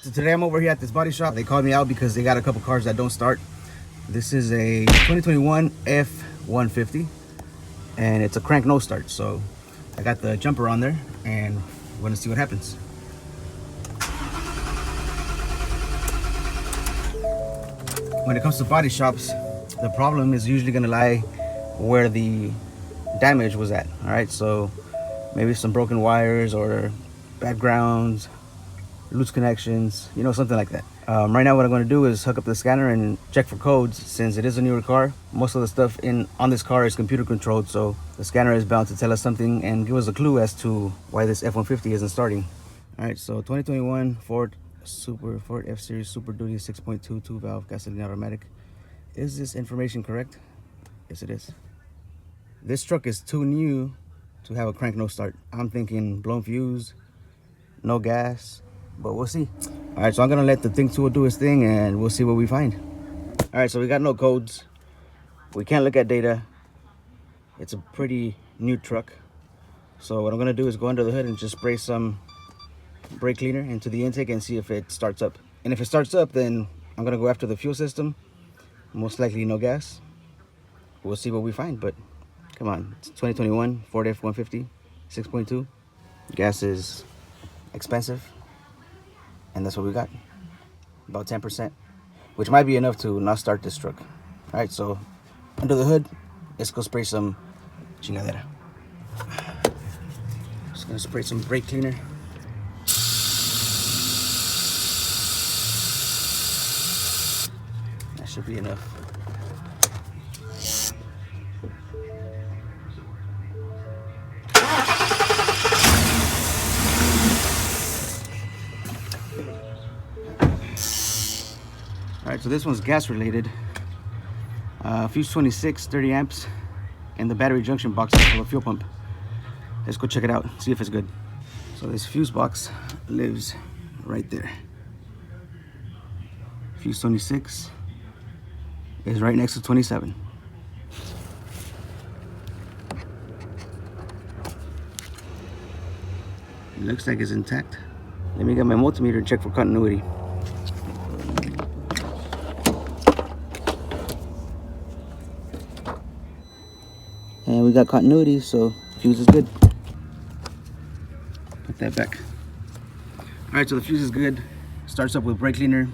So today I'm over here at this body shop. They called me out because they got a couple cars that don't start. This is a 2021 F-150 and it's a crank no start. So I got the jumper on there and we're gonna see what happens. When it comes to body shops, the problem is usually gonna lie where the damage was at. All right, so maybe some broken wires or bad grounds, loose connections, you know, something like that. Right now what I'm going to do is hook up the scanner and check for codes. Since it is a newer car, most of the stuff on this car is computer controlled, so the scanner is bound to tell us something and give us a clue as to why this F-150 isn't starting. All right, so 2021 Ford F-Series Super Duty 6.2 2-valve gasoline automatic. Is this information correct? Yes, it is. This truck is too new to have a crank no start. I'm thinking blown fuse, no gas, but we'll see. All right, so I'm gonna let the Think tool do its thing and we'll see what we find. All right, so we got no codes. We can't look at data. It's a pretty new truck. So what I'm gonna do is go under the hood and just spray some brake cleaner into the intake and see if it starts up. And if it starts up, then I'm gonna go after the fuel system. Most likely no gas. We'll see what we find, but come on, it's 2021 Ford F-150 6.2. Gas is expensive, and that's what we got, about 10%, which might be enough to not start this truck. All right, so under the hood, let's go spray some chingadera. Just gonna spray some brake cleaner. That should be enough. All right, so this one's gas related. Fuse 26, 30 amps, and the battery junction box for the fuel pump. Let's go check it out, see if it's good. So this fuse box lives right there. Fuse 26 is right next to 27. It looks like it's intact. Let me get my multimeter and check for continuity. And we got continuity, so fuse is good. Put that back. All right, so the fuse is good. Starts up with brake cleaner,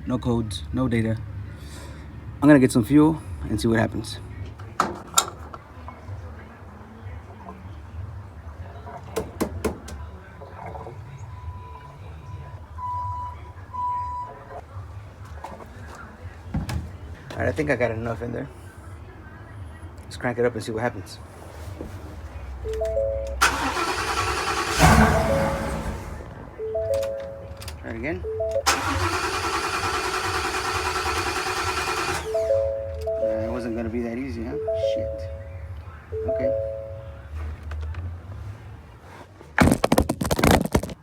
no codes, no data. I'm gonna get some fuel and see what happens. All right, I think I got enough in there. Let's crank it up and see what happens. Try it again. It wasn't gonna be that easy, huh? Shit. Okay.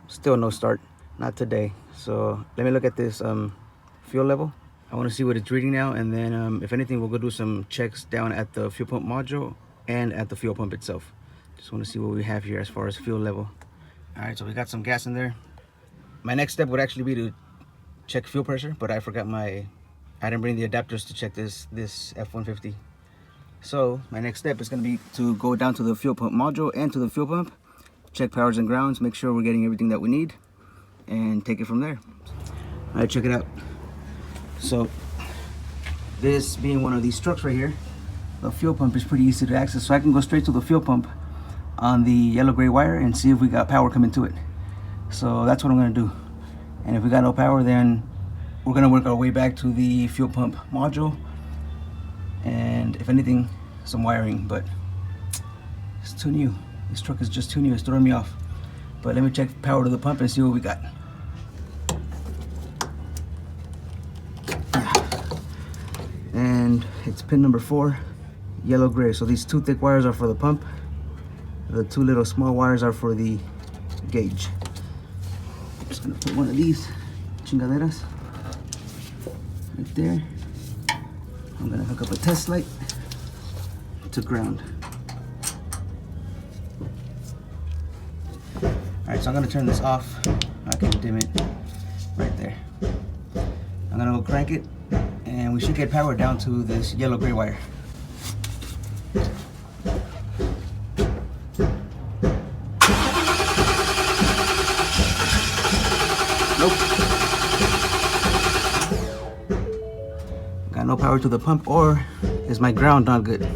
Still no start. Not today. So let me look at this fuel level. I want to see what it's reading now, and then if anything, we'll go do some checks down at the fuel pump module and at the fuel pump itself. Just want to see what we have here as far as fuel level. All right, so we got some gas in there. My next step would actually be to check fuel pressure, but I forgot I didn't bring the adapters to check this F-150. So my next step is going to be to go down to the fuel pump module and to the fuel pump, check powers and grounds, make sure we're getting everything that we need, and take it from there. All right, check it out. So this being one of these trucks right here, the fuel pump is pretty easy to access, so I can go straight to the fuel pump on the yellow gray wire and see if we got power coming to it. So that's what I'm going to do, and if we got no power, then we're going to work our way back to the fuel pump module, and if anything, some wiring. But it's too new. This truck is just too new. It's throwing me off. But let me check power to the pump and see what we got. And it's pin number 4, yellow gray. So these two thick wires are for the pump. The two little small wires are for the gauge. I'm just gonna put one of these chingaderas right there. I'm gonna hook up a test light to ground. All right, so I'm gonna turn this off. I can dim it right there. I'm gonna go crank it, and we should get power down to this yellow gray wire. Nope. Got no power to the pump, or is my ground not good?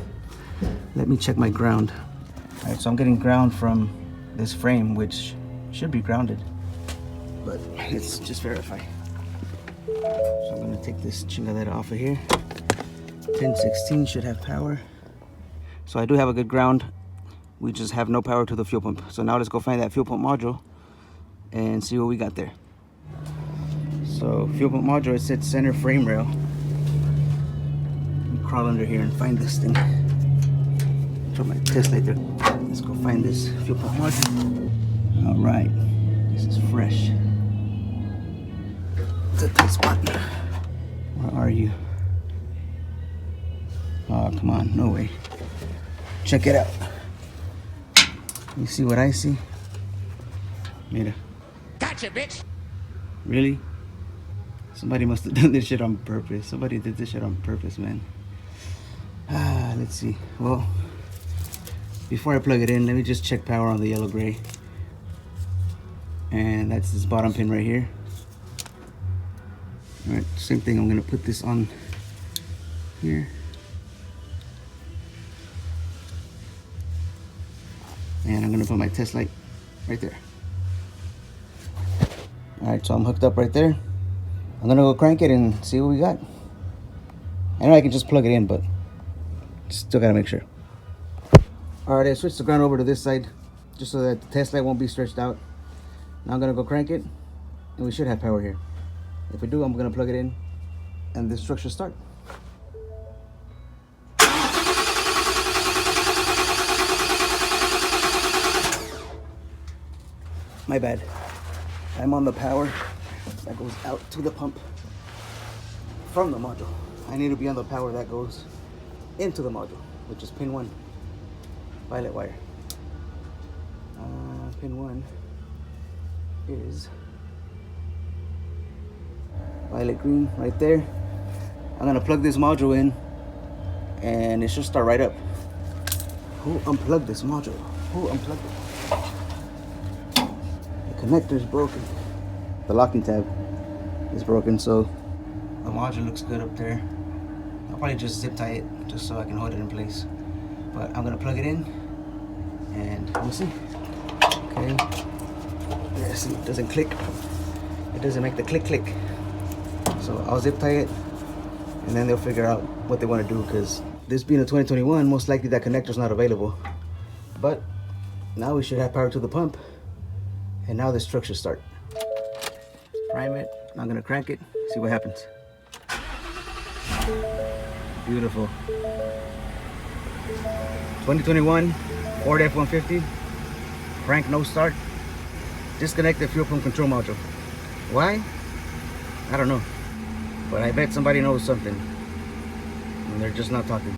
Let me check my ground. All right, so I'm getting ground from this frame, which should be grounded, but let's just verify. So I'm gonna take this chingadera off of here. Pin 16 should have power. So I do have a good ground. We just have no power to the fuel pump. So now let's go find that fuel pump module and see what we got there. So fuel pump module, it sits center frame rail. Let me crawl under here and find this thing. Throw my test light there. Let's go find this fuel pump module. All right, this is fresh. It's a tight spot. Where are you? Oh, come on, no way. Check it out. You see what I see? Mira. Gotcha, bitch. Really? Somebody must have done this shit on purpose. Somebody did this shit on purpose, man. Let's see. Well, before I plug it in, let me just check power on the yellow gray. And that's this bottom pin right here. All right, same thing. I'm gonna put this on here. And I'm gonna put my test light right there. All right, so I'm hooked up right there. I'm gonna go crank it and see what we got. I know I can just plug it in, but still gotta make sure. All right, I switched the ground over to this side just so that the test light won't be stretched out. Now I'm gonna go crank it, and we should have power here. If we do, I'm gonna plug it in, and this truck should start. My bad. I'm on the power that goes out to the pump from the module. I need to be on the power that goes into the module, which is pin 1, violet wire. Pin 1 is violet green right there. I'm gonna plug this module in, and it should start right up. Who unplugged this module? Who unplugged it? The connector is broken. The locking tab is broken, so the module looks good up there. I'll probably just zip tie it just so I can hold it in place. But I'm gonna plug it in, and we'll see. Okay. Yeah, see, it doesn't click. It doesn't make the click click. So I'll zip tie it, and then they'll figure out what they want to do, because this being a 2021, most likely that connector's not available. But now we should have power to the pump, and now this truck should start. Prime it. I'm gonna crank it, see what happens. Beautiful. 2021 Ford F-150. Crank, no start. Disconnect the fuel pump control module. Why? I don't know. But I bet somebody knows something, and they're just not talking.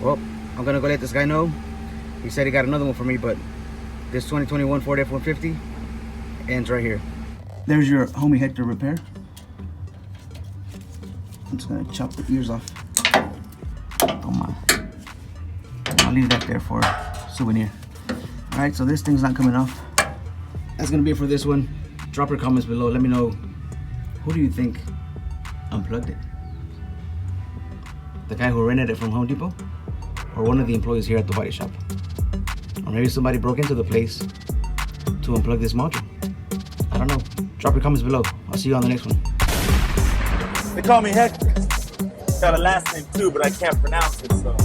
Well, I'm gonna go let this guy know. He said he got another one for me, but this 2021 Ford F-150 ends right here. There's your homie Hector repair. I'm just gonna chop the ears off. Oh my. I'll leave that there for a souvenir. Alright, so this thing's not coming off. That's gonna be it for this one. Drop your comments below. Let me know, who do you think unplugged it? The guy who rented it from Home Depot? Or one of the employees here at the body shop? Or maybe somebody broke into the place to unplug this module? I don't know. Drop your comments below. I'll see you on the next one. They call me Hector. Got a last name too, but I can't pronounce it, so